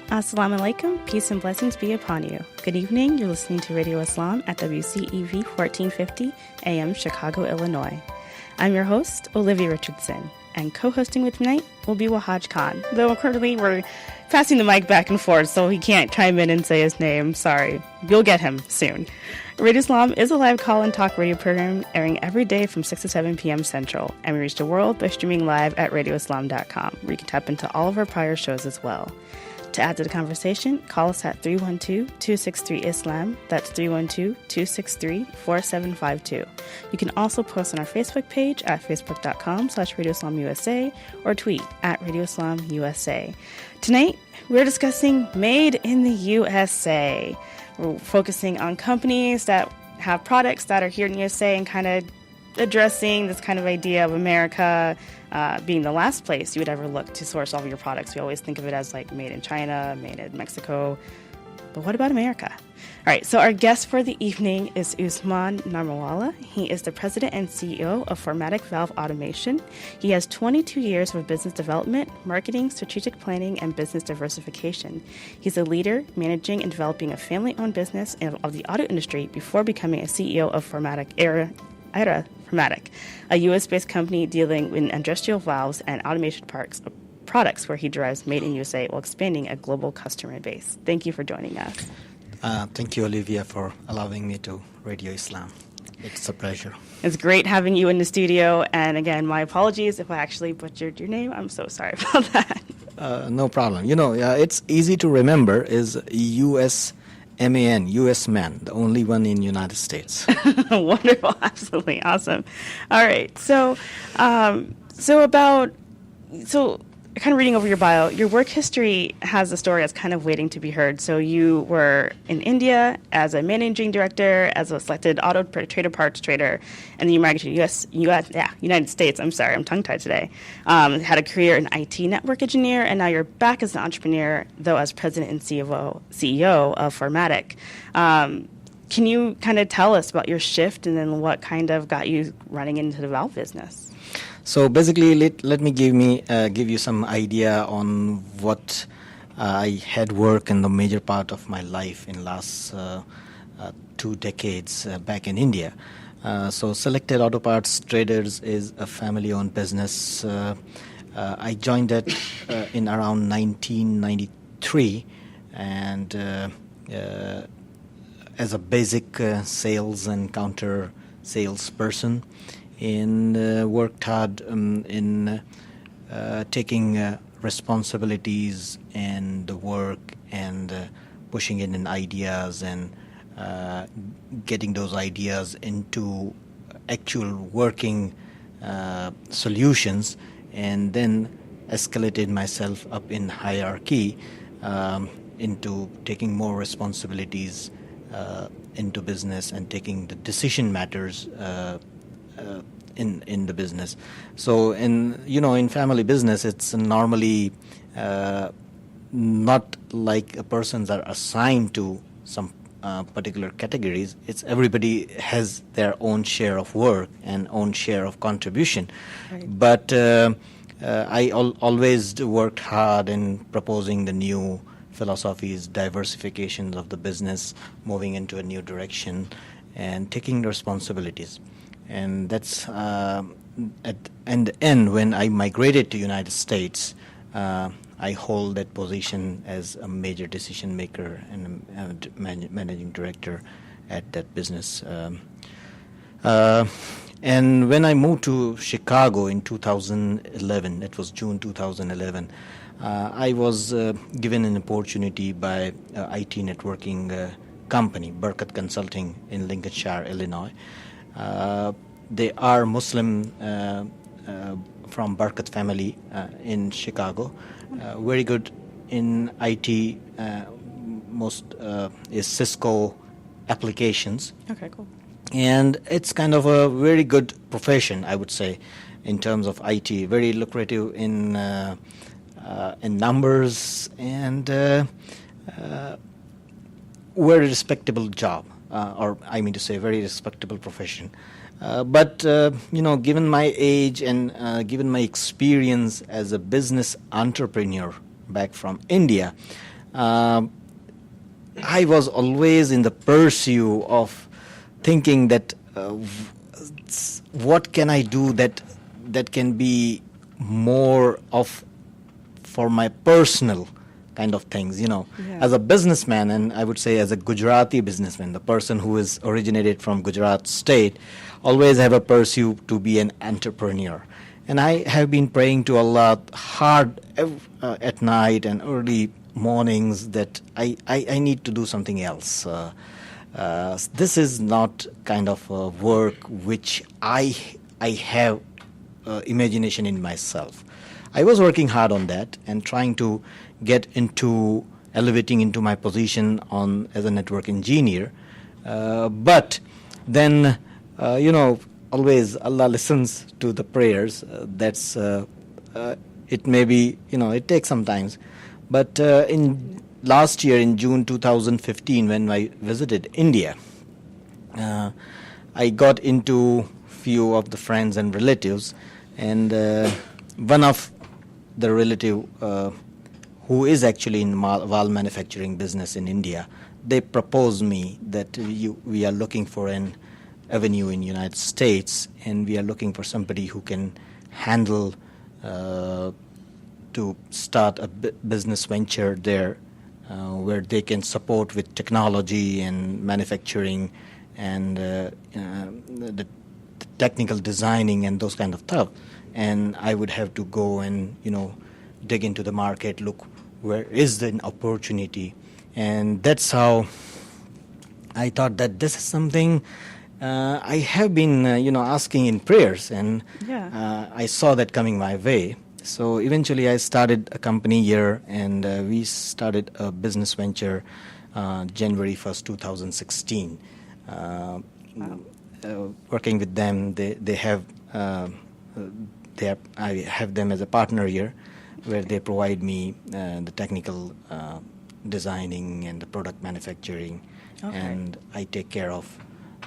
Assalamu alaikum, peace and blessings be upon you. Good evening, you're listening to Radio Islam at WCEV 1450 AM Chicago, Illinois. I'm your host, Olivia Richardson, and co-hosting with me tonight will be Wahaj Khan. Though currently we're passing the mic back and forth, so he can't chime in and say his name. Sorry, you'll get him soon. Radio Islam is a live call and talk radio program airing every day from 6 to 7 p.m. Central, and we reach the world by streaming live at radioislam.com, where you can tap into all of our prior shows as well. To add to the conversation, call us at 312-263-ISLAM. That's 312-263-4752. You can also post on our Facebook page at facebook.com/RadioIslamUSA or tweet at RadioIslamUSA. Tonight, we're discussing Made in the USA. We're focusing on companies that have products that are here in the USA and kind of addressing this kind of idea of America being the last place you would ever look to source all of your products. We always think of it as like made in China, made in Mexico. But what about America? All right, so our guest for the evening is Usman Narmawala. He is the president and CEO of Formatic Valve Automation. He has 22 years of business development, marketing, strategic planning, and business diversification. He's a leader, managing and developing a family-owned business of the auto industry before becoming a CEO of Formatic Formatic, a U.S.-based company dealing in industrial valves and automation products where he derives Made in USA while expanding a global customer base. Thank you for joining us. Thank you, Olivia, for allowing me to Radio Islam. It's a pleasure. It's great having you in the studio. And again, my apologies if I actually butchered your name. I'm so sorry about that. No problem. You know, it's easy to remember is USMAN, US man, the only one in United States. Wonderful. Absolutely. Awesome. All right. So kind of reading over your bio, your work history has a story that's kind of waiting to be heard. So you were in India as a managing director, as a selected auto parts trader, and then you migrated to United States. I'm sorry, I'm tongue-tied today. Had a career in IT network engineer, and now you're back as an entrepreneur, though as president and CEO of Formatic. Can you kind of tell us about your shift and then what kind of got you running into the valve business? So basically, let me give you some idea on what I had worked in the major part of my life in last 2 decades back in India. So Selected Auto Parts Traders is a family-owned business. I joined it in around 1993, and as a basic sales and counter salesperson. And worked hard in taking responsibilities and the work and pushing in ideas and getting those ideas into actual working solutions, and then escalated myself up in hierarchy into taking more responsibilities into business and taking the decision matters in the business. So in family business, it's normally not like a persons are assigned to some particular categories. It's everybody has their own share of work and own share of contribution. Right. But I always worked hard in proposing the new philosophies, diversifications of the business, moving into a new direction, and taking responsibilities. And that's at the end, when I migrated to United States, I hold that position as a major decision maker and a managing director at that business. And when I moved to Chicago in 2011, it was June 2011, I was given an opportunity by IT networking company, Barkat Consulting in Lincolnshire, Illinois. They are Muslim from Barkat family in Chicago. Very good in IT. Most is Cisco applications. Okay, cool. And it's kind of a very good profession, I would say, in terms of IT. Very lucrative in numbers, and very respectable job, or I mean to say, very respectable profession. But given my age and given my experience as a business entrepreneur back from India, I was always in the pursuit of thinking that what can I do that can be more of for my personal kind of things, Yeah. As a businessman, and I would say as a Gujarati businessman, the person who is originated from Gujarat state, always have a pursuit to be an entrepreneur. And I have been praying to Allah hard at night and early mornings that I need to do something else. This is not kind of work which I have imagination in myself. I was working hard on that and trying to get into elevating into my position as a network engineer. But then, always Allah listens to the prayers. It may be, it takes some time. But in last year, in June 2015, when I visited India, I got into few of the friends and relatives, and one of the relative who is actually in valve manufacturing business in India, they proposed me that we are looking for an avenue in United States, and we are looking for somebody who can handle to start a business venture there, where they can support with technology and manufacturing and the technical designing and those kind of stuff. And I would have to go and dig into the market, look where is the opportunity, and that's how I thought that this is something I have been asking in prayers, and I saw that coming my way. So eventually I started a company here, and we started a business venture January 1st, 2016. Working with them, I have them as a partner here, where they provide me the technical designing and the product manufacturing, and I take care of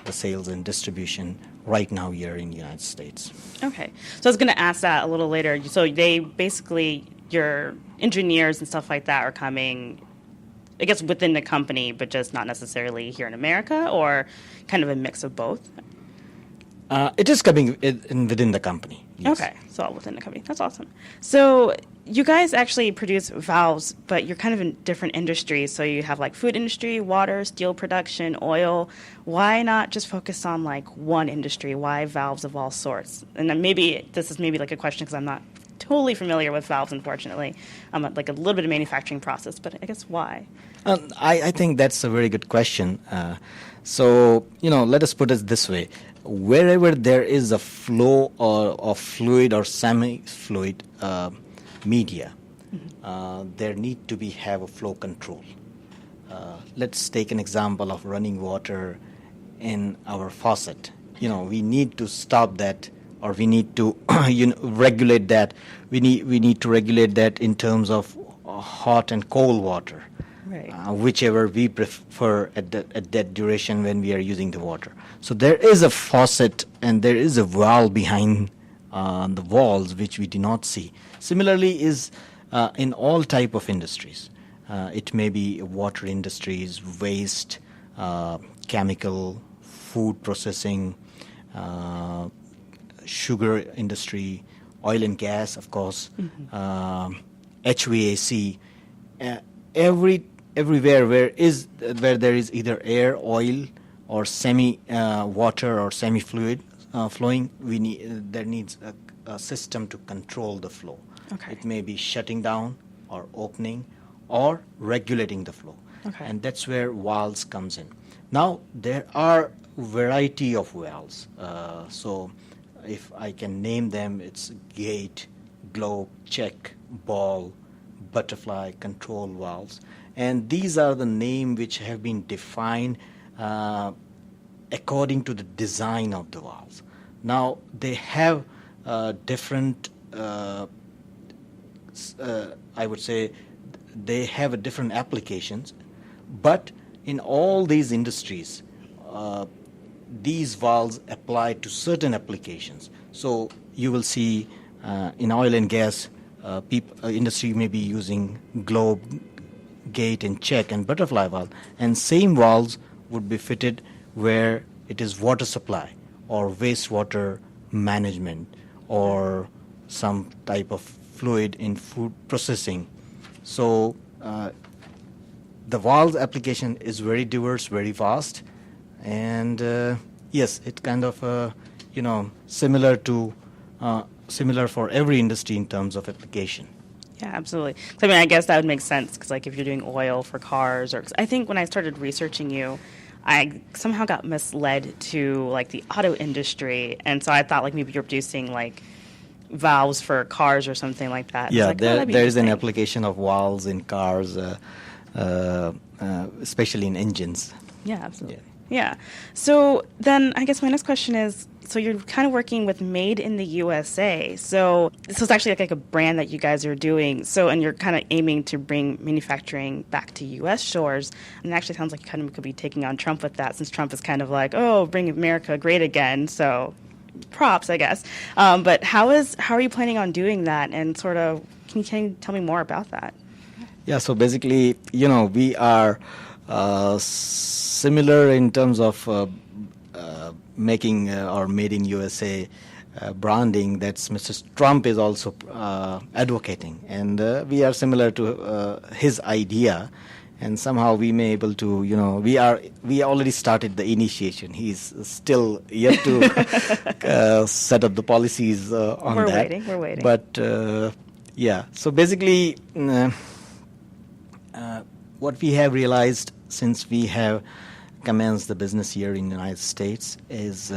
the sales and distribution right now here in the United States. Okay. So I was going to ask that a little later. So they basically, your engineers and stuff like that are coming, I guess, within the company, but just not necessarily here in America, or kind of a mix of both? It is coming within the company. Yes. Okay, so all within the company. That's awesome. So you guys actually produce valves, but you're kind of in different industries. So you have like food industry, water, steel production, oil. Why not just focus on like one industry? Why valves of all sorts? And then maybe this is maybe like a question because I'm not totally familiar with valves, unfortunately. I'm like a little bit of manufacturing process, but I guess why? I think that's a very good question. So let us put it this way. Wherever there is a flow of fluid or semi-fluid media, there need to have a flow control. Let's take an example of running water in our faucet. We need to stop that, or we need to regulate that. We need to regulate that in terms of hot and cold water. Right. Whichever we prefer at that duration when we are using the water. So there is a faucet and there is a valve behind the walls which we do not see. Similarly is in all type of industries. It may be water industries, waste, chemical, food processing, sugar industry, oil and gas, of course, HVAC, everywhere where there is either air, oil, or semi water or semi fluid flowing, there needs a system to control the flow. Okay. It may be shutting down or opening or regulating the flow. Okay. And that's where valves comes in. Now there are variety of valves. So if I can name them, it's gate, globe, check, ball, butterfly, control valves. And these are the names which have been defined according to the design of the valves. Now they have different, I would say, they have a different applications, but in all these industries, these valves apply to certain applications. So you will see in oil and gas, industry may be using globe gate and check and butterfly valve, and same valves would be fitted where it is water supply or wastewater management or some type of fluid in food processing. So the valves application is very diverse, very vast, and yes, it's kind of similar for every industry in terms of application. Yeah, absolutely. So, I mean, I guess that would make sense because, like, if you're doing oil for cars, or 'cause I think when I started researching you, I somehow got misled to like the auto industry, and so I thought like maybe you're producing like valves for cars or something like that. Yeah, like, oh, there is an application of valves in cars, especially in engines. Yeah, absolutely. Yeah. So then I guess my next question is, so you're kind of working with Made in the USA. So this is actually like a brand that you guys are doing. So, and you're kind of aiming to bring manufacturing back to U.S. shores. And it actually sounds like you kind of could be taking on Trump with that, since Trump is kind of like, oh, bring America great again. So props, I guess. But how are you planning on doing that? And sort of, can you tell me more about that? Yeah, so basically, we are similar in terms of making our Made in USA branding that Mr. Trump is also advocating, and we are similar to his idea, and somehow we may able to, we already started the initiation. He's still yet to set up the policies on that. We're waiting. But yeah, so basically, what we have realized since we have commenced the business here in the United States is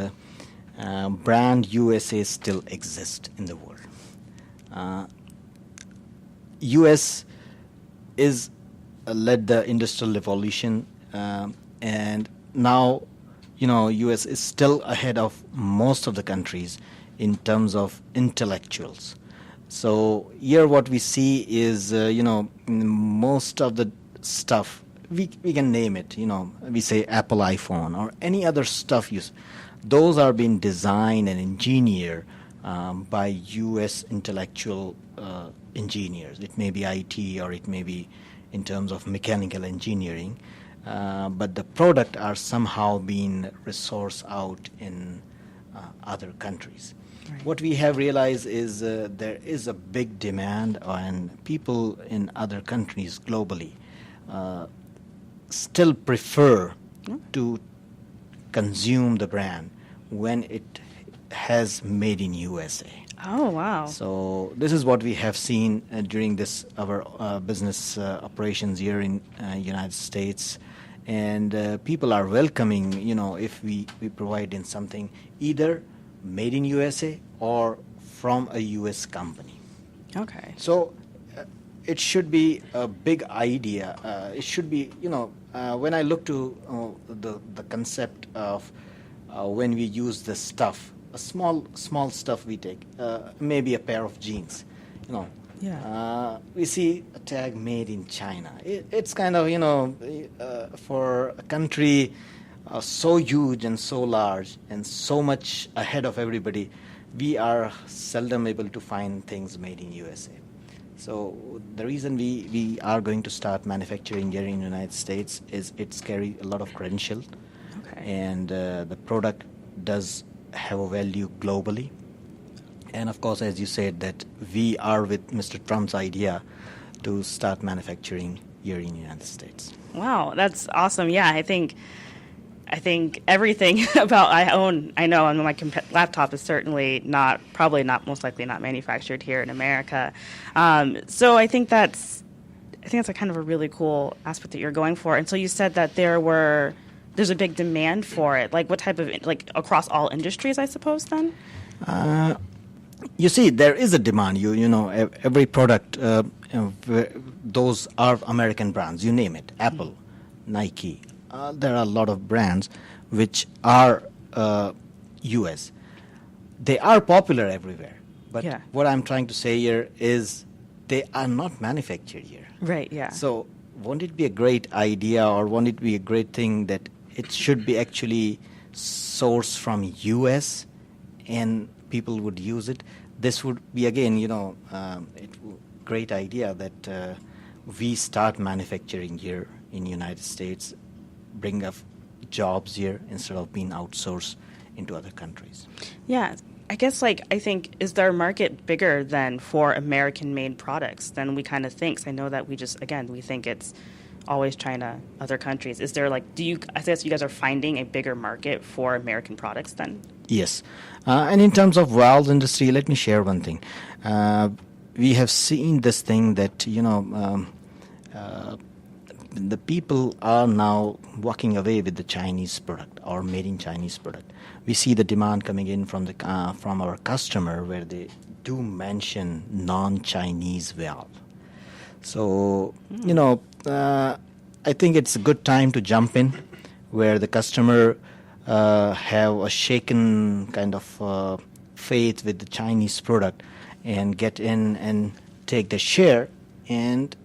brand USA still exists in the world. US is led the industrial revolution, and now US is still ahead of most of the countries in terms of intellectuals. So here what we see is most of the stuff, we can name it, we say Apple iPhone or any other stuff, those are being designed and engineered by US intellectual engineers. It may be IT or it may be in terms of mechanical engineering, but the product are somehow being resourced out in other countries. Right. What we have realized is there is a big demand, and people in other countries globally still prefer to consume the brand when it has Made in USA. Oh, wow. So this is what we have seen during our business operations here in United States. And people are welcoming, if we provide in something either Made in USA or from a US company. Okay. So it should be a big idea. It should be, when I look to the concept of when we use the stuff, a small stuff we take, maybe a pair of jeans, Yeah. we see a tag Made in China. It's kind of, for a country so huge and so large and so much ahead of everybody, we are seldom able to find things Made in USA. So the reason we are going to start manufacturing here in the United States is it's carry a lot of credential, and the product does have a value globally. And of course, as you said, that we are with Mr. Trump's idea to start manufacturing here in the United States. Wow, that's awesome. Yeah, I think everything about I know on my laptop is certainly probably not most likely not manufactured here in America. So I think that's a kind of a really cool aspect that you're going for. And so you said that there's a big demand for it. Like what type of, like across all industries, I suppose then? You see, there is a demand. Every product, those are American brands. You name it, Apple, Nike. There are a lot of brands which are U.S. They are popular everywhere. But what I'm trying to say here is they are not manufactured here. Right, yeah. So won't it be a great idea, or won't it be a great thing that it should be actually sourced from U.S. and people would use it? This would be, again, great idea that we start manufacturing here in United States, bring up jobs here instead of being outsourced into other countries. Yeah, I guess I think, is their market bigger than for American-made products than we kind of think? 'Cause I know that we think it's always China, other countries. Is there I guess you guys are finding a bigger market for American products then? Yes. And in terms of valves industry, let me share one thing. We have seen this thing that, the people are now walking away with the Chinese product or made in Chinese product. We see the demand coming in from from our customer where they do mention non-Chinese valve. So, I think it's a good time to jump in where the customer have a shaken kind of faith with the Chinese product and get in and take the share and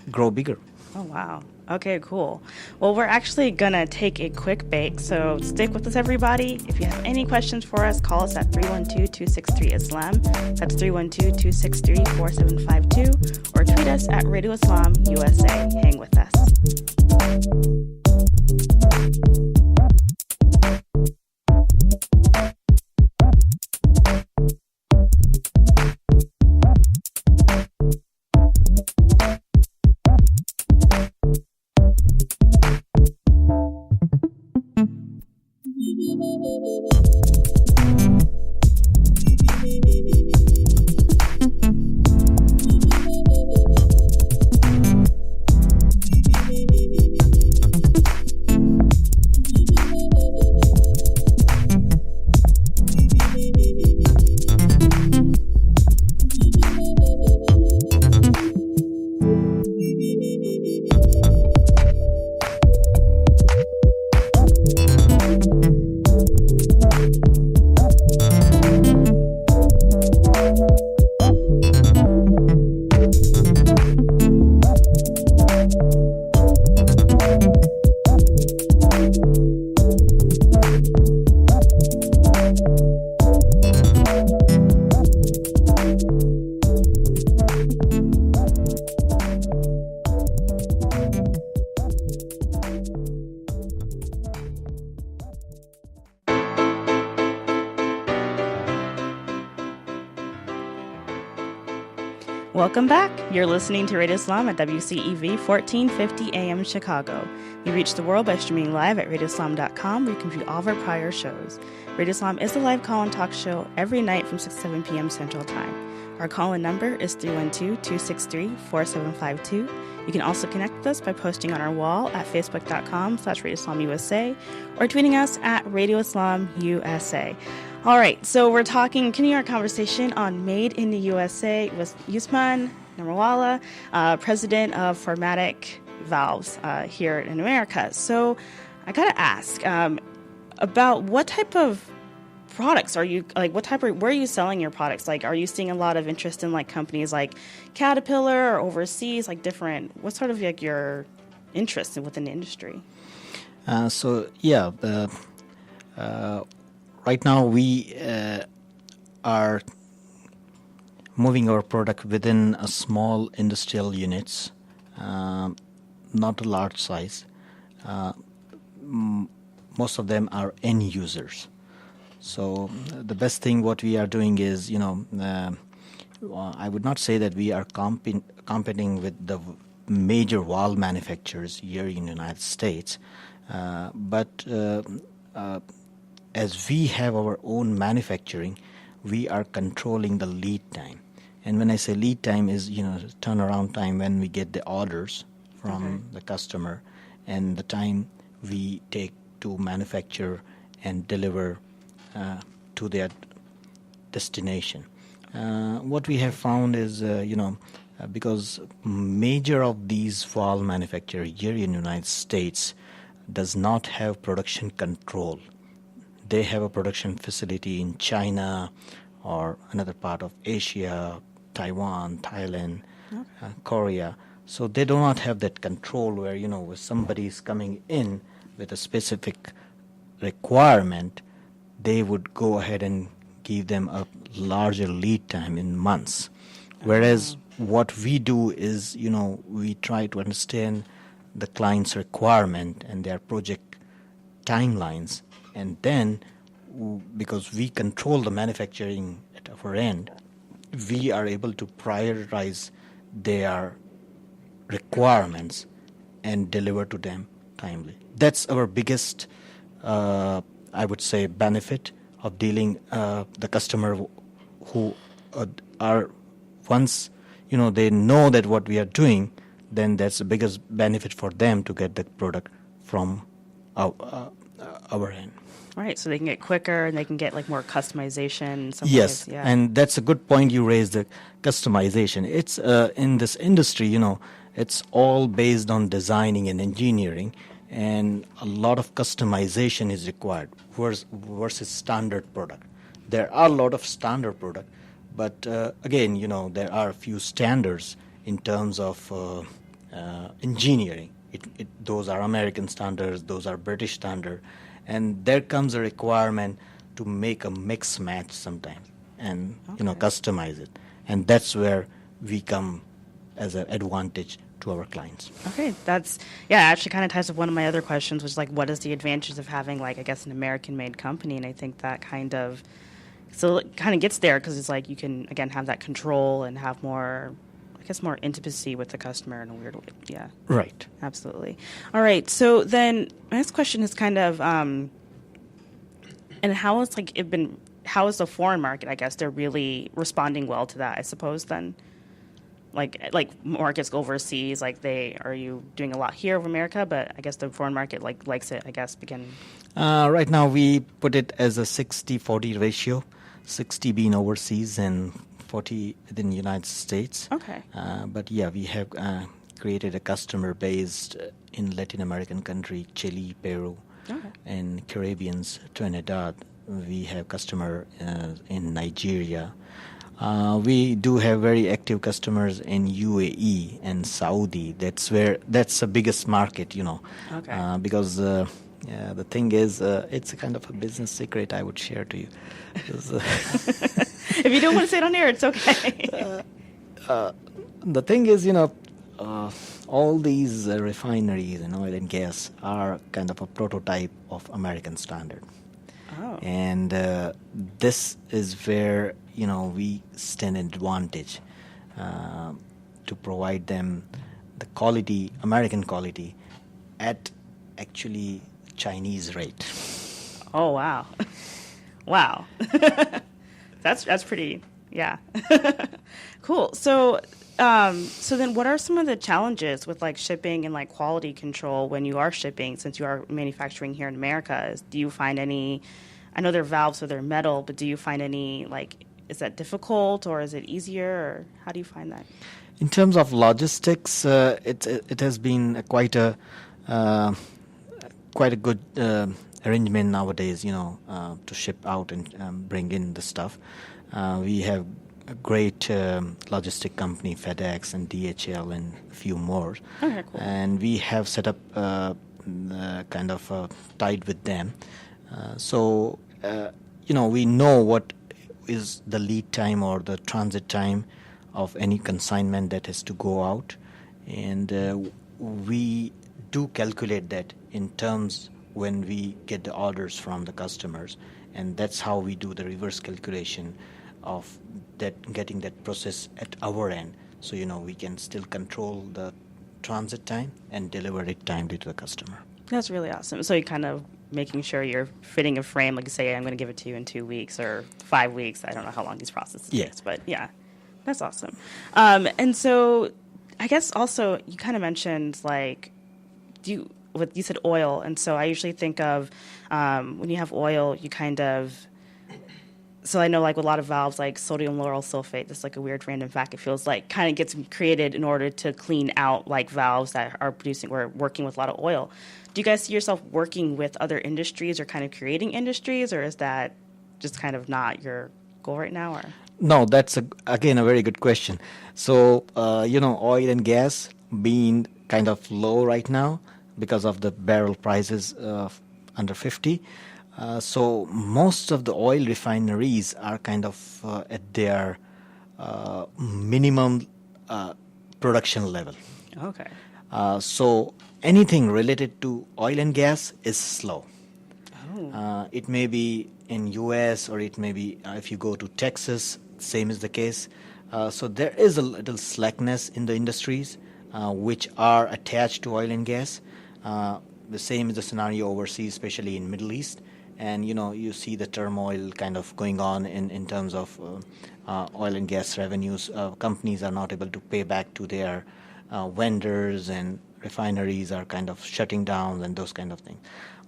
grow bigger. Oh, wow. Okay, cool. Well, we're actually going to take a quick break, so stick with us, everybody. If you have any questions for us, call us at 312-263-ISLAM. That's 312-263-4752, or tweet us at Radio Islam USA. Hang with us. Welcome back. You're listening to Radio Islam at WCEV 1450 AM Chicago. We reach the world by streaming live at radioislam.com, where you can view all of our prior shows. Radio Islam is a live call-in talk show every night from 6 to 7 p.m. Central Time. Our call-in number is 312-263-4752. You can also connect with us by posting on our wall at facebook.com/RadioIslamUSA or tweeting us at RadioIslamUSA. All right, so we're continuing our conversation on Made in the USA with Usman Namarwala, president of Formatic Valves here in America. So I got to ask about what type of products are you, where are you selling your products? Are you seeing a lot of interest in companies like Caterpillar or overseas, what's sort of your interest within the industry? Right now, we are moving our product within a small industrial units, not a large size. Most of them are end users. So the best thing what we are doing is, I would not say that we are competing with the major valve manufacturers here in the United States, but as we have our own manufacturing, we are controlling the lead time. And when I say lead time is, turnaround time when we get the orders from the customer and the time we take to manufacture and deliver to their destination. What we have found is, because major of these valve manufacturers here in the United States does not have production control. They have a production facility in China or another part of Asia, Taiwan, Thailand, Korea. So they do not have that control where, if somebody is coming in with a specific requirement, they would go ahead and give them a larger lead time in months. Whereas what we do is, we try to understand the client's requirement and their project timelines, and then because we control the manufacturing at our end, we are able to prioritize their requirements and deliver to them timely. That's our biggest, I would say, benefit of dealing the customer who are once they know that what we are doing, then that's the biggest benefit for them to get the product from our end. Right, so they can get quicker and they can get like more customization in some Yes, ways. Yeah. and that's a good point you raised, the customization. It's in this industry, it's all based on designing and engineering, and a lot of customization is required versus standard product. There are a lot of standard product, but again, there are a few standards in terms of engineering. Those are American standards, those are British standard, and there comes a requirement to make a mix match sometimes and customize it, and that's where we come as an advantage to our clients. Okay, actually kind of ties with one of my other questions, which is like, what is the advantage of having like, I guess, an American-made company? And I think that kind of gets there because it's like you can again have that control and have more, I guess, more intimacy with the customer in a weird way. Yeah. Right. Absolutely. All right. So then my next question is kind of, and how is the foreign market? I guess they're really responding well to that, I suppose. Then, like markets overseas, are you doing a lot here of America? But I guess the foreign market likes it. I guess Right now we put it as a 60-40 ratio, 60 being overseas and 40 within the United States. Okay. But yeah, we have created a customer based in Latin American country, Chile, Peru, and Caribbeans, Trinidad. We have customer in Nigeria. We do have very active customers in UAE and Saudi. That's the biggest market, Okay. because the thing is, it's a kind of a business secret I would share to you. If you don't want to say it on air, it's okay. The thing is, all these refineries and oil and gas are kind of a prototype of American standard. Oh. And this is where, we stand an advantage to provide them the quality, American quality, at actually Chinese rate. Oh, wow. Wow. That's pretty, yeah. Cool. So then what are some of the challenges with like shipping and like quality control when you are shipping, since you are manufacturing here in America? Do you find any, I know they're valves, so they're metal, but do you find any, like, is that difficult or is it easier, or how do you find that? In terms of logistics, it has been quite a good arrangement nowadays, to ship out and bring in the stuff. We have a great logistic company, FedEx and DHL and a few more. Okay, cool. And we have set up kind of tied with them. So we know what is the lead time or the transit time of any consignment that has to go out. And we do calculate that in terms when we get the orders from the customers, and that's how we do the reverse calculation of that, getting that process at our end, so we can still control the transit time and deliver it timely to the customer. That's really awesome. So you kind of making sure you're fitting a frame, like you say, I'm going to give it to you in 2 weeks or 5 weeks. I don't know how long these processes takes, but yeah, that's awesome. And so I guess also you kind of mentioned like, you said oil, and so I usually think of when you have oil, you kind of, so I know like with a lot of valves, like sodium lauryl sulfate, that's like a weird random fact, it feels like kind of gets created in order to clean out like valves that are producing or working with a lot of oil. Do you guys see yourself working with other industries or kind of creating industries, or is that just kind of not your goal right now? Or no, that's again a very good question. So oil and gas being kind of low right now because of the barrel prices under 50. So most of the oil refineries are kind of at their minimum production level. Okay. So anything related to oil and gas is slow. It may be in US, or it may be if you go to Texas, same is the case. So there is a little slackness in the industries which are attached to oil and gas. The same is the scenario overseas, especially in Middle East. And you see the turmoil kind of going on in terms of oil and gas revenues. Companies are not able to pay back to their vendors, and refineries are kind of shutting down and those kind of things.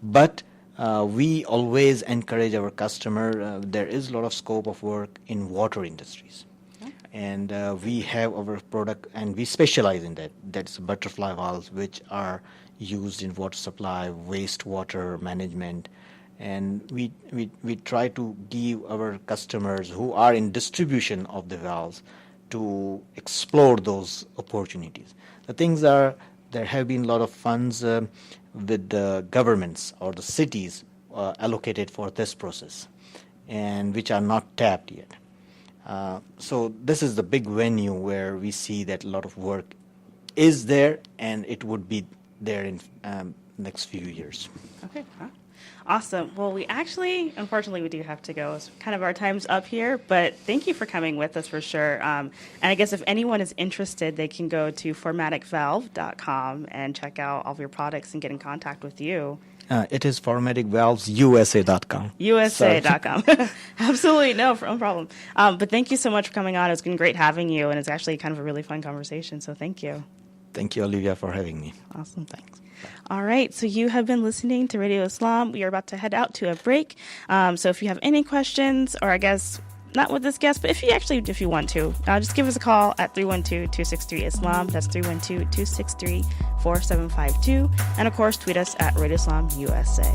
But we always encourage our customer. There is a lot of scope of work in water industries. Okay. And we have our product, and we specialize in that. That's butterfly valves, which are used in water supply, wastewater management. And we try to give our customers who are in distribution of the valves to explore those opportunities. The things are, there have been a lot of funds with the governments or the cities allocated for this process, and which are not tapped yet. So this is the big venue where we see that a lot of work is there, and it would be there in next few years. Okay. Huh? Awesome. Well, unfortunately, we do have to go. It's kind of our time's up here, but thank you for coming with us for sure. And I guess if anyone is interested, they can go to formaticvalve.com and check out all of your products and get in contact with you. It is formaticvalvesusa.com. USA.com. Absolutely. No problem. But thank you so much for coming on. It's been great having you, and it's actually kind of a really fun conversation, so thank you. Thank you, Olivia, for having me. Awesome. Thanks. All right, so you have been listening to Radio Islam. We are about to head out to a break. So if you have any questions, or I guess not with this guest, but if you want to, just give us a call at 312-263-ISLAM. That's 312-263-4752. And of course, tweet us at Radio Islam USA.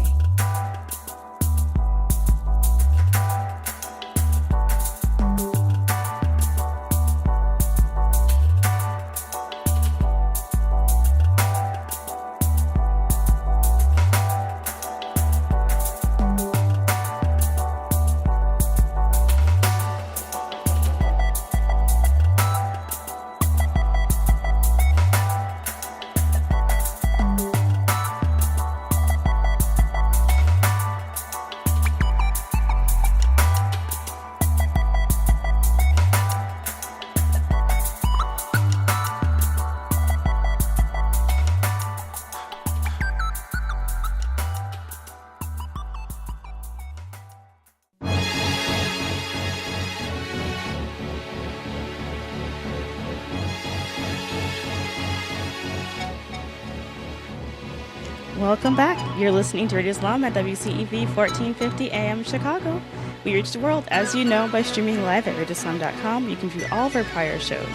Welcome back. You're listening to Radio Islam at WCEV 1450 AM Chicago. We reach the world, as you know, by streaming live at radioislam.com. You can view all of our prior shows.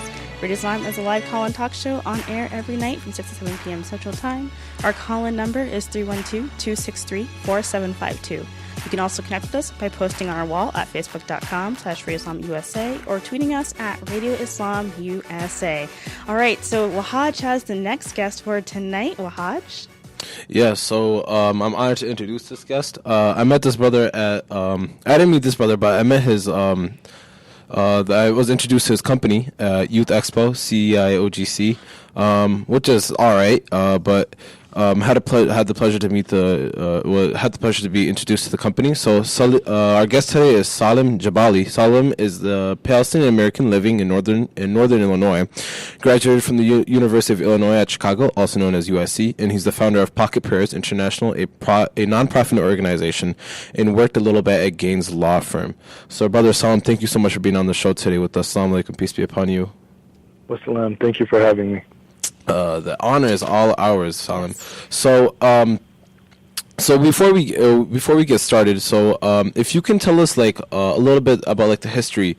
Radio Islam is a live call-in talk show on air every night from 6 to 7 p.m. Central Time. Our call-in number is 312-263-4752. You can also connect with us by posting on our wall at facebook.com/RadioIslamUSA or tweeting us at RadioIslamUSA. All right, so Wahaj has the next guest for tonight. Wahaj? Yeah, so I'm honored to introduce this guest. I met this brother at I didn't meet this brother, but I met his I was introduced to his company, Youth Expo, CEIOGC, which is all right, but had the pleasure to meet had the pleasure to be introduced to the company. So our guest today is Salim Jabali. Salim is the Palestinian American living in northern Illinois. Graduated from the University of Illinois at Chicago, also known as USC, and he's the founder of Pocket Prayers International, a nonprofit organization, and worked a little bit at Gaines Law Firm. So, brother Salim, thank you so much for being on the show today with us. Assalamu alaikum, peace be upon you. Wassalam. Thank you for having me. The honor is all ours, Salim. So, so before we get started, so if you can tell us a little bit about the history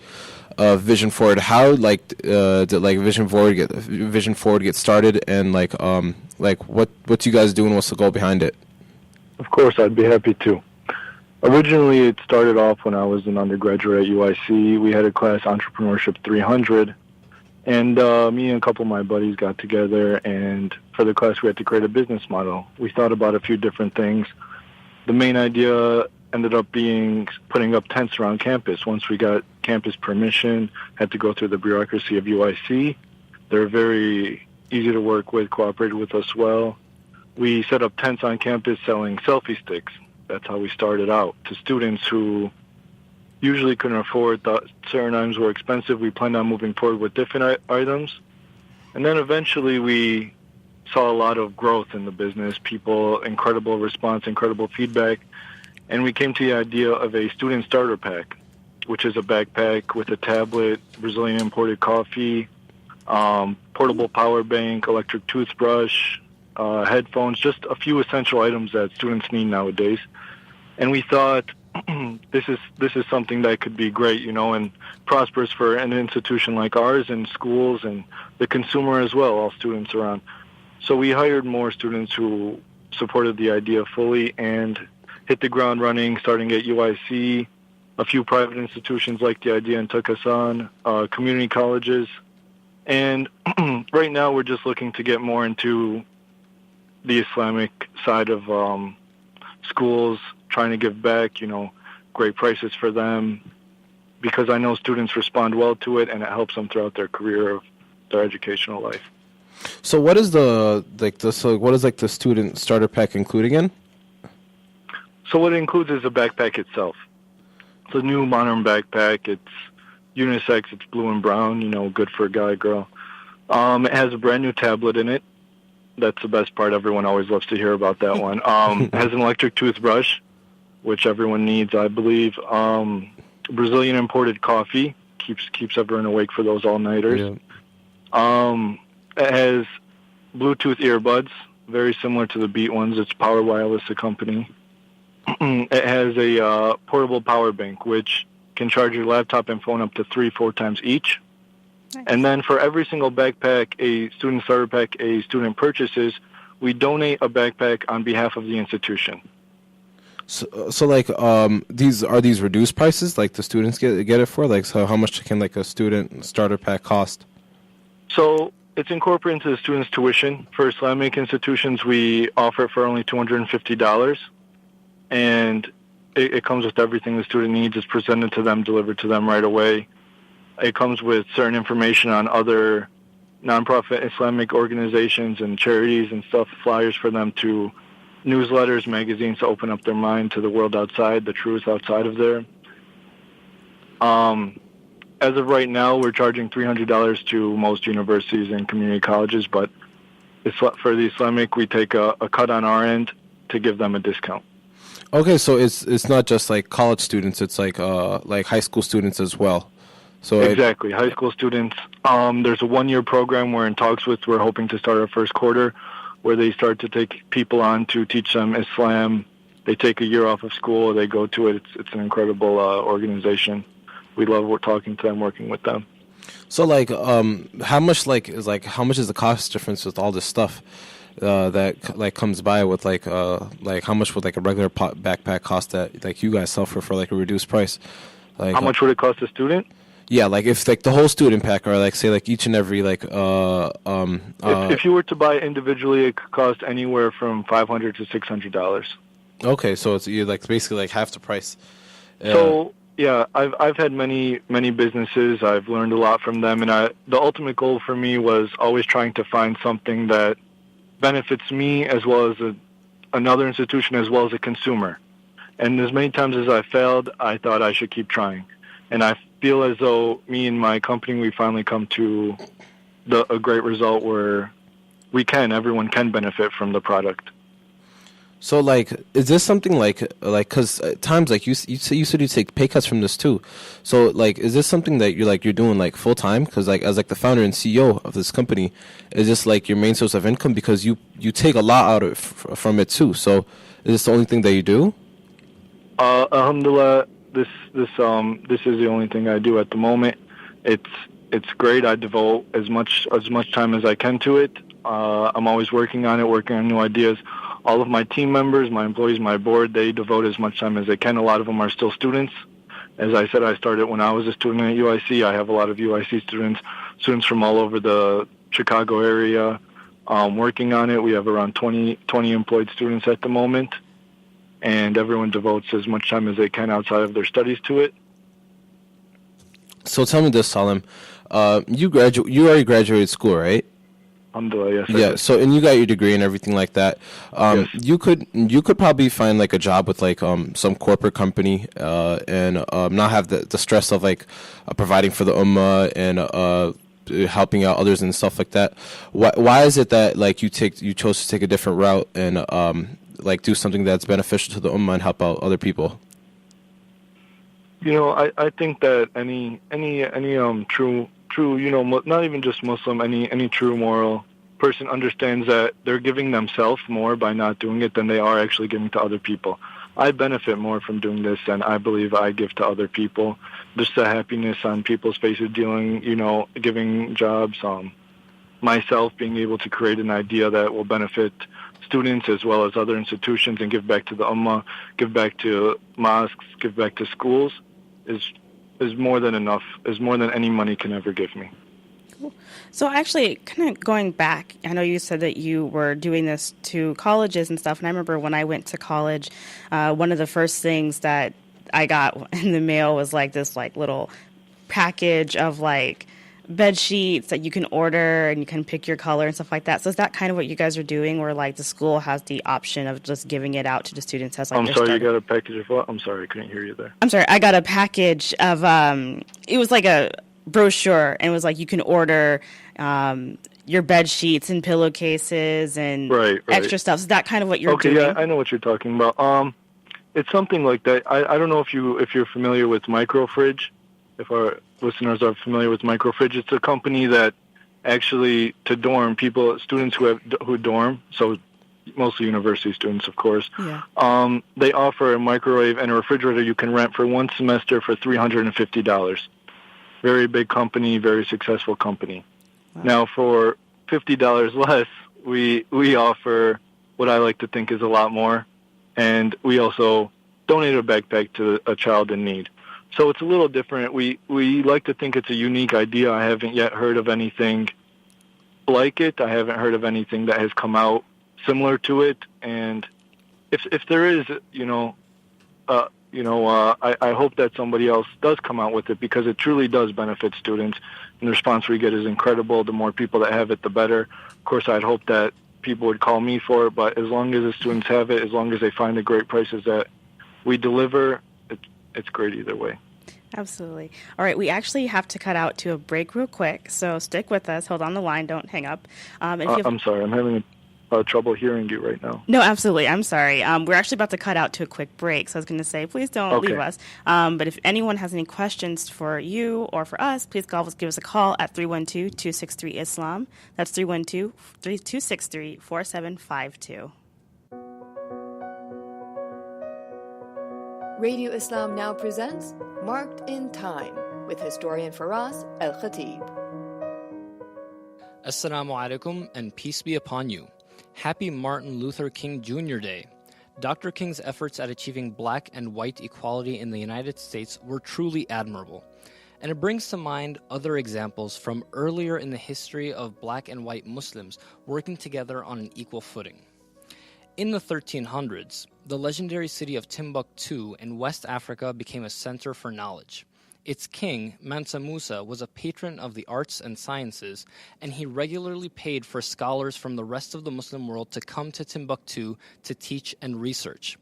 of Vision Forward, how did Vision Forward get started, and what you guys do and what's the goal behind it? Of course, I'd be happy to. Originally, it started off when I was an undergraduate at UIC. We had a class, Entrepreneurship 300. And me and a couple of my buddies got together, and for the class we had to create a business model. We thought about a few different things. The main idea ended up being putting up tents around campus. Once we got campus permission, had to go through the bureaucracy of UIC. They're very easy to work with, cooperated with us well. We set up tents on campus selling selfie sticks. That's how we started out. To students who usually couldn't afford, thought certain items were expensive, we planned on moving forward with different items. And then eventually we saw a lot of growth in the business, people, incredible response, incredible feedback. And we came to the idea of a student starter pack, which is a backpack with a tablet, Brazilian imported coffee, portable power bank, electric toothbrush, headphones, just a few essential items that students need nowadays. And we thought this is something that could be great, and prosperous for an institution like ours and schools and the consumer as well, all students around. So we hired more students who supported the idea fully and hit the ground running, starting at UIC. A few private institutions liked the idea and took us on, community colleges. And right now we're just looking to get more into the Islamic side of schools, trying to give back, great prices for them, because I know students respond well to it and it helps them throughout their career, their educational life. So what is the student starter pack including in? So what it includes is a backpack itself. It's a new modern backpack. It's unisex. It's blue and brown, good for a guy, girl. It has a brand new tablet in it. That's the best part. Everyone always loves to hear about that one. It has an electric toothbrush, which everyone needs, I believe. Brazilian imported coffee keeps everyone awake for those all-nighters. Yeah. It has Bluetooth earbuds, very similar to the Beat ones. It's Power Wireless, the company. It has a portable power bank, which can charge your laptop and phone up to 3-4 times each. Nice. And then for every single backpack, a student starter pack, a student purchases, we donate a backpack on behalf of the institution. So like, these reduced prices? Like the students get it for? Like, so how much can like a student starter pack cost? So it's incorporated into the student's tuition. For Islamic institutions, we offer it for only $250, and it comes with everything the student needs. It's presented to them, delivered to them right away. It comes with certain information on other nonprofit Islamic organizations and charities and stuff, flyers for them to newsletters, magazines to open up their mind to the world outside, the truth outside of there. As of right now, we're charging $300 to most universities and community colleges, but for the Islamic, we take a cut on our end to give them a discount. Okay, so it's not just like college students; it's like high school students as well. So exactly, high school students. There's a 1-year program we're in talks with. We're hoping to start our first quarter, where they start to take people on to teach them Islam. They take a year off of school. They go to it. It's an incredible organization. We love talking to them, working with them. So like, how much is the cost difference with all this stuff that like comes by with like how much would like a regular backpack cost that like you guys sell for like a reduced price? Like how much would it cost a student? Yeah, like if like the whole student pack, or like say like each and every like if you were to buy individually, it could cost anywhere from $500 to $600. Okay, so it's like basically like half the price. So yeah, I've had many businesses. I've learned a lot from them, and the ultimate goal for me was always trying to find something that benefits me as well as another institution as well as a consumer. And as many times as I failed, I thought I should keep trying. And I feel as though me and my company, we finally come to a great result where everyone can benefit from the product. So, like, is this something like, because at times, like, you said you take pay cuts from this too. So, like, is this something that you're doing, like, full time? Because, like, as, like, the founder and CEO of this company, is this, like, your main source of income? Because you take a lot out of from it too. So, is this the only thing that you do? Alhamdulillah, this is the only thing I do at the moment. It's great. I devote as much time as I can to it. I'm always working on it, working on new ideas. All of my team members, my employees, my board, they devote as much time as they can. A lot of them are still students. As I said, I started when I was a student at UIC. I have a lot of UIC students from all over the Chicago area working on it. We have around 20 employed students at the moment, and everyone devotes as much time as they can outside of their studies to it. So tell me this, Salim. You already graduated school, right? Alhamdulillah, yes. Yeah. So, and you got your degree and everything like that. Yes. You could probably find like a job with like some corporate company and not have the stress of like providing for the ummah and helping out others and stuff like that. Why is it that like you chose to take a different route and like do something that's beneficial to the ummah and help out other people? You know, I think that any true, you know, not even just Muslim, any true moral person understands that they're giving themselves more by not doing it than they are actually giving to other people. I benefit more from doing this than I believe I give to other people. Just the happiness on people's faces dealing, you know, giving jobs, myself being able to create an idea that will benefit students as well as other institutions and give back to the ummah, give back to mosques, give back to schools is more than enough, is more than any money can ever give me. Cool. So actually, kind of going back, I know you said that you were doing this to colleges and stuff, and I remember when I went to college, one of the first things that I got in the mail was like this like little package of like bed sheets that you can order and you can pick your color and stuff like that. So is that kind of what you guys are doing, where like the school has the option of just giving it out to the students as like I'm sorry, you got a package of what? I'm sorry, I couldn't hear you there. I'm sorry, I got a package of it was like a brochure, and it was like you can order your bed sheets and pillowcases and right. extra stuff. So is that kind of what you're doing? doing? Okay, yeah, I know what you're talking about. It's something like that. I don't know if you're familiar with Microfridge. If our listeners are familiar with Microfridge, it's a company that actually to dorm people, students who dorm, so mostly university students, of course. Yeah. They offer a microwave and a refrigerator you can rent for one semester for $350. Very big company, very successful company. Wow. Now, for $50 less, we offer what I like to think is a lot more, and we also donate a backpack to a child in need. So it's a little different. We like to think it's a unique idea. I haven't yet heard of anything like it. I haven't heard of anything that has come out similar to it. And if there is, I hope that somebody else does come out with it, because it truly does benefit students. And the response we get is incredible. The more people that have it, the better. Of course, I'd hope that people would call me for it, but as long as the students have it, as long as they find the great prices that we deliver, it's great either way. Absolutely. All right, we actually have to cut out to a break real quick, so stick with us. Hold on the line. Don't hang up. I'm sorry. I'm having trouble hearing you right now. No, absolutely. I'm sorry. We're actually about to cut out to a quick break, so I was going to say, please don't leave us. But if anyone has any questions for you or for us, please give us a call at 312-263-ISLAM. That's 312-263-4752. Radio Islam now presents Marked in Time with historian Faraz Al-Khatib. Assalamu alaikum and peace be upon you. Happy Martin Luther King Jr. Day. Dr. King's efforts at achieving black and white equality in the United States were truly admirable. And it brings to mind other examples from earlier in the history of black and white Muslims working together on an equal footing. In the 1300s, the legendary city of Timbuktu in West Africa became a center for knowledge. Its king, Mansa Musa, was a patron of the arts and sciences, and he regularly paid for scholars from the rest of the Muslim world to come to Timbuktu to teach and research.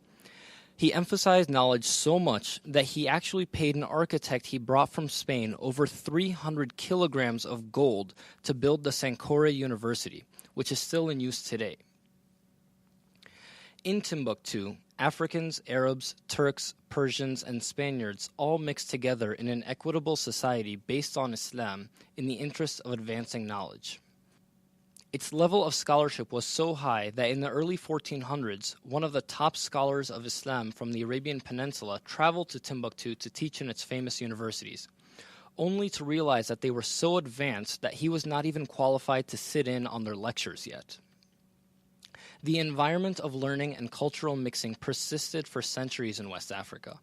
He emphasized knowledge so much that he actually paid an architect he brought from Spain over 300 kilograms of gold to build the Sankore University, which is still in use today. In Timbuktu, Africans, Arabs, Turks, Persians, and Spaniards all mixed together in an equitable society based on Islam in the interest of advancing knowledge. Its level of scholarship was so high that in the early 1400s, one of the top scholars of Islam from the Arabian Peninsula traveled to Timbuktu to teach in its famous universities, only to realize that they were so advanced that he was not even qualified to sit in on their lectures yet. The environment of learning and cultural mixing persisted for centuries in West Africa,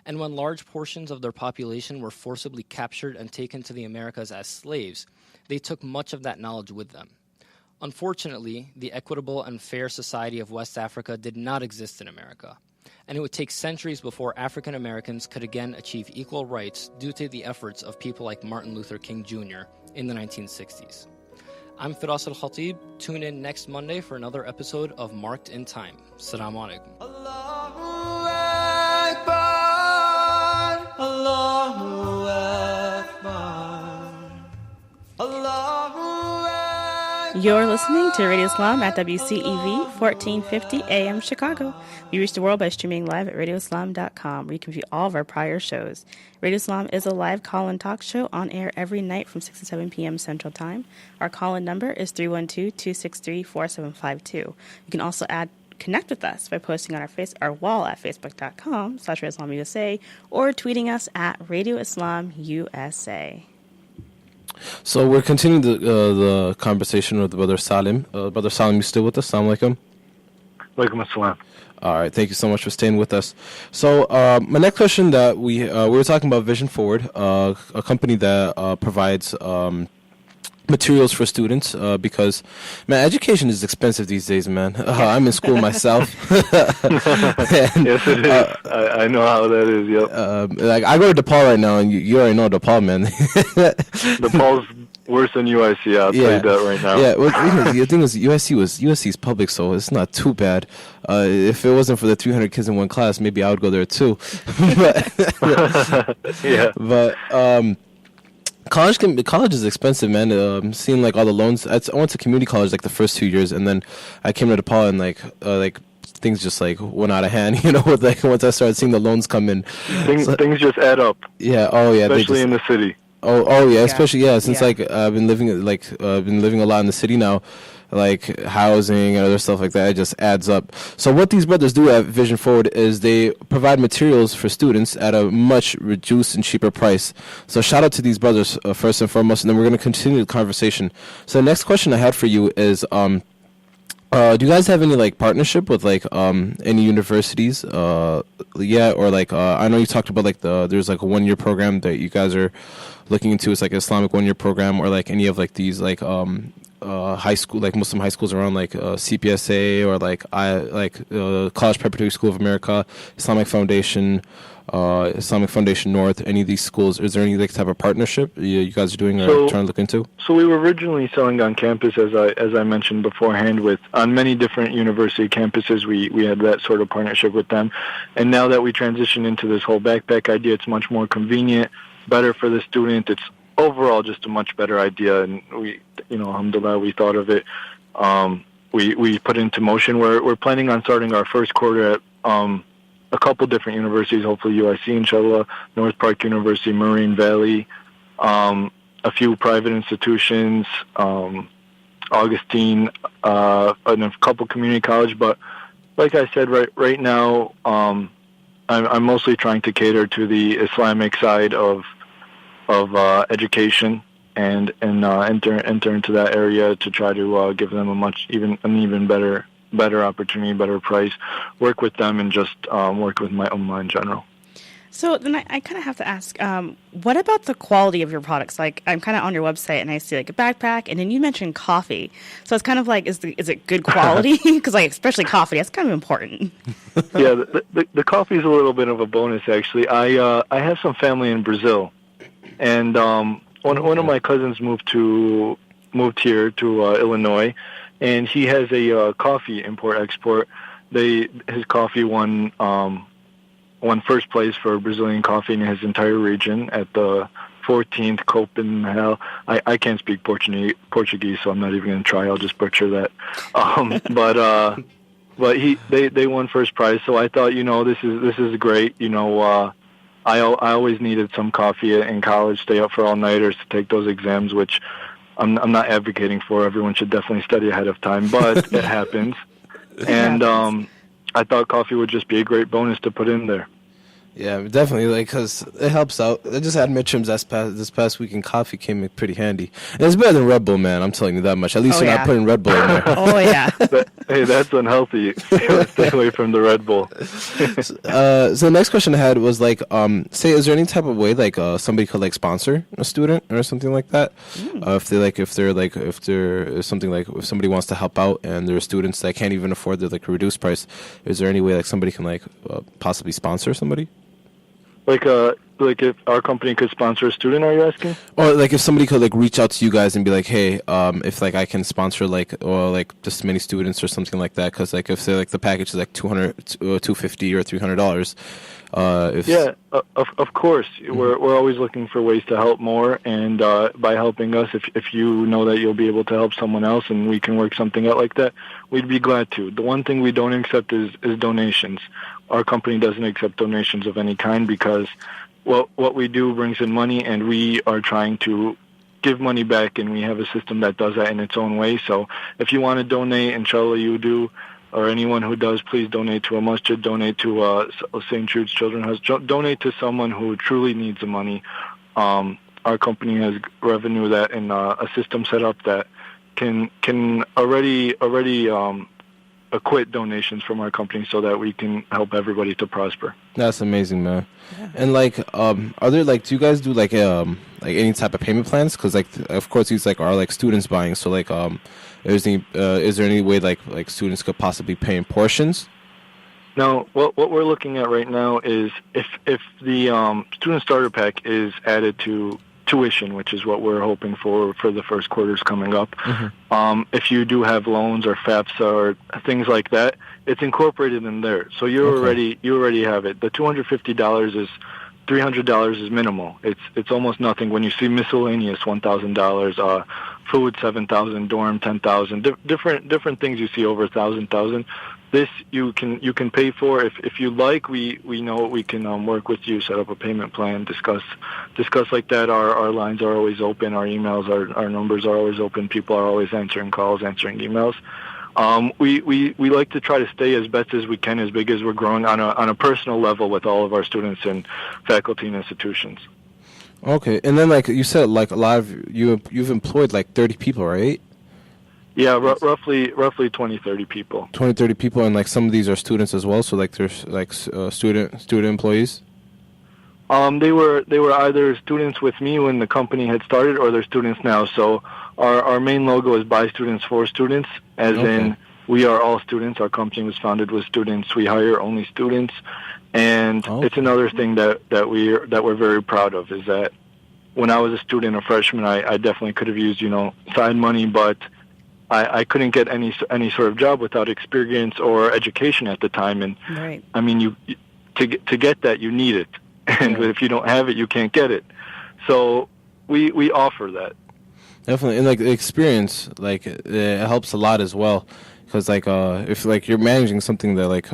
and when large portions of their population were forcibly captured and taken to the Americas as slaves, they took much of that knowledge with them. Unfortunately, the equitable and fair society of West Africa did not exist in America, and it would take centuries before African Americans could again achieve equal rights due to the efforts of people like Martin Luther King Jr. in the 1960s. I'm Firas Al-Khatib. Tune in next Monday for another episode of Marked in Time. Assalamu alaikum. Allahu Akbar, Allahu Akbar, Allahu Akbar. You're listening to Radio Islam at WCEV 1450 AM Chicago. We reach the world by streaming live at radioislam.com, where you can view all of our prior shows. Radio Islam is a live call-in talk show on air every night from 6 to 7 p.m. Central Time. Our call-in number is 312-263-4752. You can also connect with us by posting on our wall at facebook.com/RadioIslamUSA or tweeting us at Radio Islam USA. So we're continuing the conversation with Brother Salim. Brother Salim, you still with us? Assalamu alaikum. Walaikum assalam. All right, thank you so much for staying with us. So my next question that we were talking about Vision Forward, a company that provides materials for students because, man, education is expensive these days, man. I'm in school myself. Yes, it is. I know how that is, yep. Like, I go to DePaul right now, and you already know DePaul, man. DePaul's worse than UIC, I'll tell you that right now. Yeah, well, the thing is, USC's public, so it's not too bad. If it wasn't for the 300 kids in one class, maybe I would go there too. Yeah. But college is expensive, man. Seeing like all the loans. I went to community college like the first 2 years, and then I came to DePaul, and like things just like went out of hand. You know, with like once I started seeing the loans come in, Things just add up. Yeah. Oh yeah. Especially in the city. Oh yeah. Especially since like I've been living a lot in the city now. Like housing and other stuff like that, it just adds up. So what these brothers do at Vision Forward is they provide materials for students at a much reduced and cheaper price. So shout out to these brothers first and foremost, and then we're going to continue the conversation. So the next question I had for you is, do you guys have any like partnership with like any universities? Or like I know you talked about like there's like a 1-year program that you guys are looking into. It's like an Islamic 1-year program, or like any of like these like high school, like Muslim high schools around, like CPSA or like College Preparatory School of America, Islamic Foundation North. Any of these schools? Is there any like type of partnership you guys are doing or trying to look into? So we were originally selling on campus, as I mentioned beforehand, on many different university campuses. We had that sort of partnership with them, and now that we transition into this whole backpack idea, it's much more convenient, better for the student. It's overall just a much better idea, and we, alhamdulillah, we thought of it. We put it into motion. We're planning on starting our first quarter at a couple different universities, hopefully UIC, inshallah, North Park University, Marine Valley, a few private institutions, Augustine, and a couple community college. But like I said, right now, I'm mostly trying to cater to the Islamic side of education and enter into that area to try to give them an even better opportunity, better price, work with them, and just work with my ummah in general. So then I kind of have to ask, what about the quality of your products? Like, I'm kind of on your website and I see like a backpack, and then you mentioned coffee. So it's kind of like, is it good quality? Because like, especially coffee, that's kind of important. Yeah, the coffee is a little bit of a bonus, actually. I have some family in Brazil, and one of my cousins moved here to Illinois, and he has a coffee import-export. His coffee won first place for Brazilian coffee in his entire region at the 14th Copenhagen. I can't speak Portuguese, so I'm not even going to try. I'll just butcher that. But they won first prize, so I thought, this is great. I always needed some coffee in college, stay up for all-nighters to take those exams, which I'm not advocating for. Everyone should definitely study ahead of time, but it happens. And I thought coffee would just be a great bonus to put in there. Yeah, definitely, like, because it helps out. I just had midterms this past week, and coffee came in pretty handy. And it's better than Red Bull, man. I'm telling you that much. At least Oh, you're yeah. not putting Red Bull in there. Oh yeah. Hey, that's unhealthy. Stay away from the Red Bull. So the next question I had was like, say, is there any type of way like somebody could like sponsor a student or something like that? If somebody wants to help out and there are students that can't even afford the like reduced price, is there any way like somebody can like possibly sponsor somebody? Like if our company could sponsor a student, are you asking? Or like if somebody could like reach out to you guys and be like, hey, if like I can sponsor like or like just many students or something like that, because like if say like the package is like $250 or $300, of course. We're always looking for ways to help more, and by helping us, if you know that you'll be able to help someone else and we can work something out like that, we'd be glad to. The one thing we don't accept is donations. Our company doesn't accept donations of any kind because what we do brings in money, and we are trying to give money back, and we have a system that does that in its own way. So if you want to donate, inshallah you do, or anyone who does, please donate to a masjid, donate to St. Jude's Children's House, donate to someone who truly needs the money. Our company has revenue that and a system set up that can already acquit donations from our company so that we can help everybody to prosper. That's amazing, man. Yeah. And like, are there like, do you guys do like any type of payment plans? Because like, of course, these like are like students buying. So like, is there any way like students could possibly pay in portions? No, what we're looking at right now is if the student starter pack is added to tuition, which is what we're hoping for the first quarters coming up. Mm-hmm. If you do have loans or FAFSA or things like that, it's incorporated in there. So you already have it. The $250 is $300 is minimal. It's almost nothing. When you see miscellaneous, $1,000, food $7,000, dorm $10,000, different things you see over $1,000. This you can pay for if you like. We know we can work with you, set up a payment plan, discuss like that. Our lines are always open. Our emails, our numbers are always open. People are always answering calls, answering emails. We like to try to stay as best as we can, as big as we're growing on a personal level with all of our students and faculty and institutions. Okay, and then like you said, like a lot of you've employed like 30 people, right? Yeah, roughly 20, 30 people. 20, 30 people, and like some of these are students as well. So like there's like student employees. They were either students with me when the company had started, or they're students now. So our main logo is by students for students, as in we are all students. Our company was founded with students. We hire only students, and it's another thing that we're very proud of is that when I was a student, a freshman, I definitely could have used side money, but I couldn't get any sort of job without experience or education at the time, and right. I mean, to get that you need it, and if you don't have it, you can't get it. So we offer that. Definitely, and like the experience, like it helps a lot as well, because like if like you're managing something that like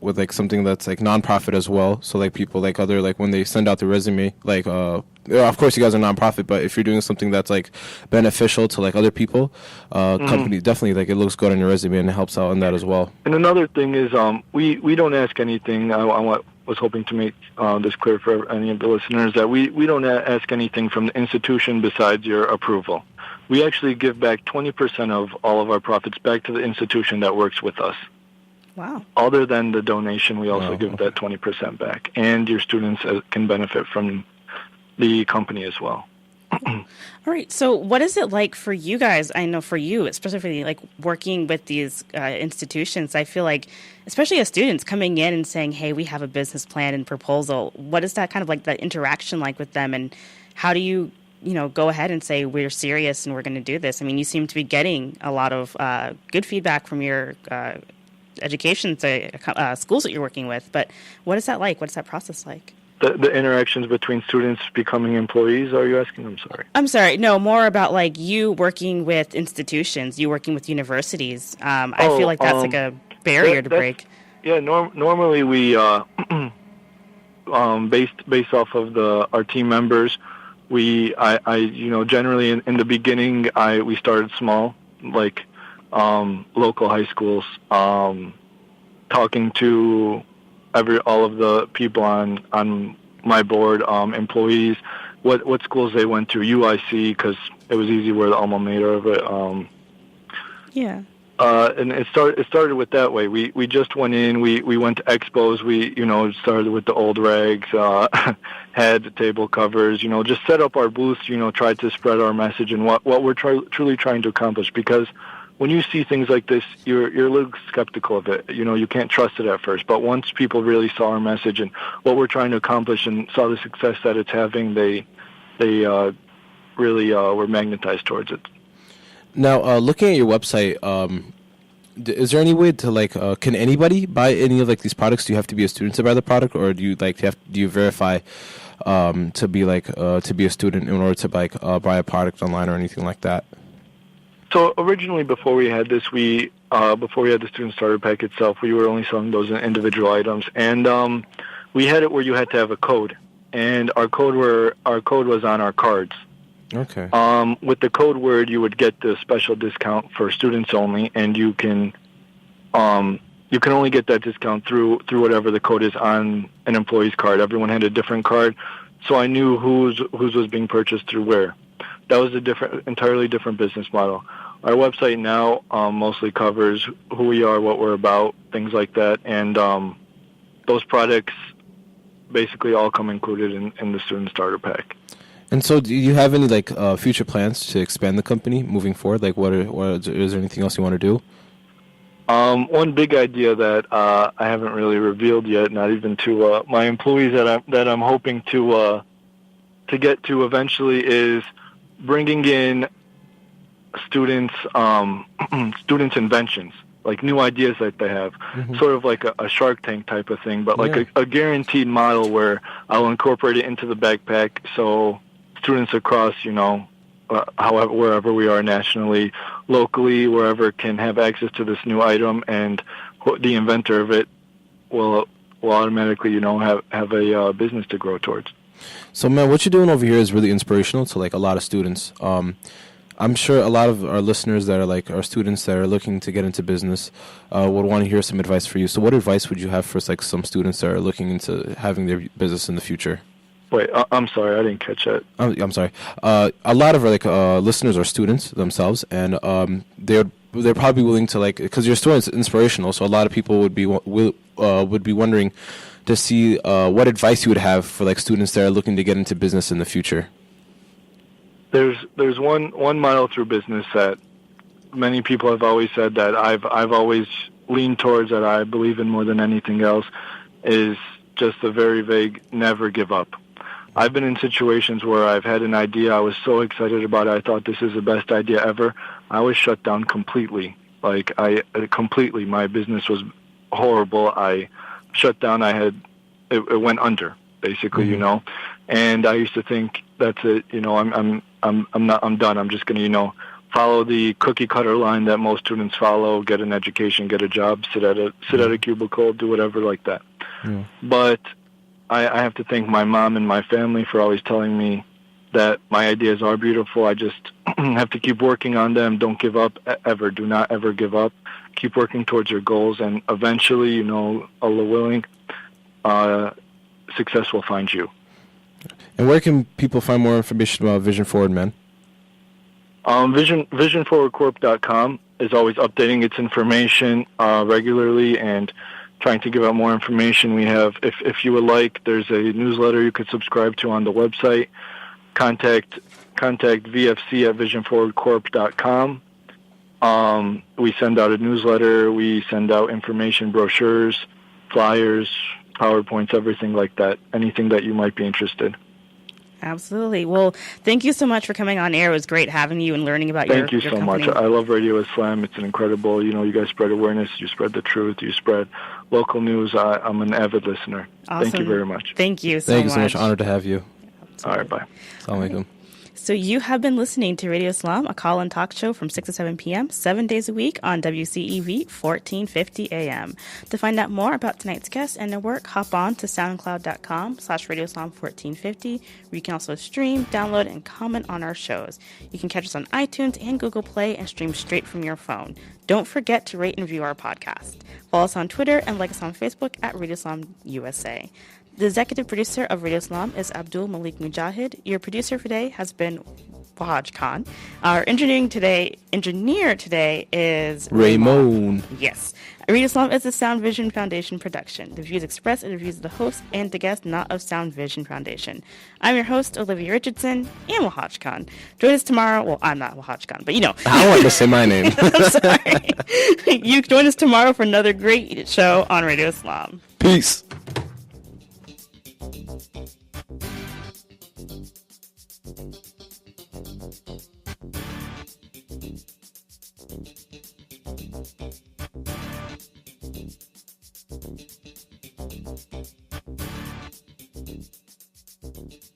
with like something that's like nonprofit as well, so like people like other like when they send out their resume, like of course you guys are nonprofit, but if you're doing something that's like beneficial to like other people, company definitely like it looks good on your resume and it helps out in that as well. And another thing is we don't ask anything. I was hoping to make this clear for any of the listeners that we don't ask anything from the institution besides your approval. We actually give back 20% of all of our profits back to the institution that works with us. Wow. Other than the donation, we also give that 20% back. And your students can benefit from the company as well. All right. So what is it like for you guys? I know for you, specifically, like working with these institutions, I feel like, especially as students coming in and saying, hey, we have a business plan and proposal. What is that kind of like that interaction like with them? And how do you go ahead and say we're serious and we're going to do this? I mean, you seem to be getting a lot of good feedback from your education schools that you're working with. But what is that like? What is that process like? The interactions between students becoming employees, are you asking? I'm sorry. No, more about like you working with institutions, you working with universities. I feel like that's like a barrier to break. Yeah, normally we, based off of our team members, generally in the beginning, we started small, like local high schools, talking to all of the people on my board, employees, what schools they went to, UIC, because it was easy, we're the alma mater of it. Yeah. And it started with that way. We just went in. We went to expos. We started with the old rags, had the table covers. Just set up our booths. Tried to spread our message and what we're truly trying to accomplish. Because when you see things like this, you're a little skeptical of it. You can't trust it at first. But once people really saw our message and what we're trying to accomplish and saw the success that it's having, they really were magnetized towards it. Now, looking at your website, is there any way to can anybody buy any of these products? Do you have to be a student to buy the product, or do you do you verify to be a student in order to buy a product online or anything like that? So originally, before we had this, before we had the student starter pack itself, we were only selling those individual items, and we had it where you had to have a code, and our code was on our cards. Okay. With the code word, you would get the special discount for students only, and you can only get that discount through whatever the code is on an employee's card. Everyone had a different card, so I knew whose was being purchased through where. That was entirely different business model. Our website now mostly covers who we are, what we're about, things like that, and those products basically all come included in the student starter pack. And so, do you have any future plans to expand the company moving forward? Is there anything else you want to do? One big idea that I haven't really revealed yet, not even to my employees, that I'm hoping to get to eventually, is bringing in students' inventions, like new ideas that they have, sort of like a Shark Tank type of thing, but a guaranteed model where I'll incorporate it into the backpack, so students across, however, wherever we are nationally, locally, wherever, can have access to this new item, and the inventor of it will automatically, have a business to grow towards. So, man, what you're doing over here is really inspirational to a lot of students. I'm sure a lot of our listeners that are our students that are looking to get into business would want to hear some advice for you. So, what advice would you have for some students that are looking into having their business in the future? Wait, I'm sorry, I didn't catch that. I'm sorry. A lot of our listeners are students themselves, and they're probably willing to because your story is inspirational. So a lot of people would be wondering to see what advice you would have for students that are looking to get into business in the future. There's one model through business that many people have always said that I've always leaned towards, that I believe in more than anything else, is just a very vague: never give up. I've been in situations where I've had an idea, I was so excited about it, I thought this is the best idea ever. I was shut down completely. Completely. My business was horrible. I shut down. It went under, basically, And I used to think, that's it, I'm done. I'm just going to, follow the cookie cutter line that most students follow: get an education, get a job, sit at a cubicle, do whatever like that. Yeah. But I have to thank my mom and my family for always telling me that my ideas are beautiful. I just have to keep working on them. Don't give up ever. Do not ever give up. Keep working towards your goals, and eventually, Allah willing, success will find you. And where can people find more information about Vision Forward, man? Visionforwardcorp.com is always updating its information regularly and trying to give out more information. We have, if you would like, there's a newsletter you could subscribe to on the website. Contact VFC at visionforwardcorp.com. We send out a newsletter. We send out information, brochures, flyers, PowerPoints, everything like that. Anything that you might be interested. Absolutely. Well, thank you so much for coming on air. It was great having you and learning about your company. Thank you so much. I love Radio Islam. It's an incredible, you guys spread awareness, you spread the truth, you spread local news. I'm an avid listener. Awesome. Thank you very much. Thank you so much. Thank you so much. Honored to have you. Absolutely. All right, bye. Assalamu alaikum. So you have been listening to Radio Islam, a call-in talk show from 6 to 7 p.m., 7 days a week on WCEV 1450 AM. To find out more about tonight's guest and their work, hop on to soundcloud.com/Radio Islam 1450, where you can also stream, download, and comment on our shows. You can catch us on iTunes and Google Play and stream straight from your phone. Don't forget to rate and review our podcast. Follow us on Twitter and like us on Facebook at Radio Islam USA. The executive producer of Radio Islam is Abdul Malik Mujahid. Your producer for today has been Wahaj Khan. Our engineer today is Raymond. Yes. Radio Islam is a Sound Vision Foundation production. The views expressed are the views of the host and the guest, not of Sound Vision Foundation. I'm your host, Olivia Richardson, and Wahaj Khan. Join us tomorrow. Well, I'm not Wahaj Khan, but you know. I wanted to say my name. I'm sorry. You join us tomorrow for another great show on Radio Islam. Peace. Thank you.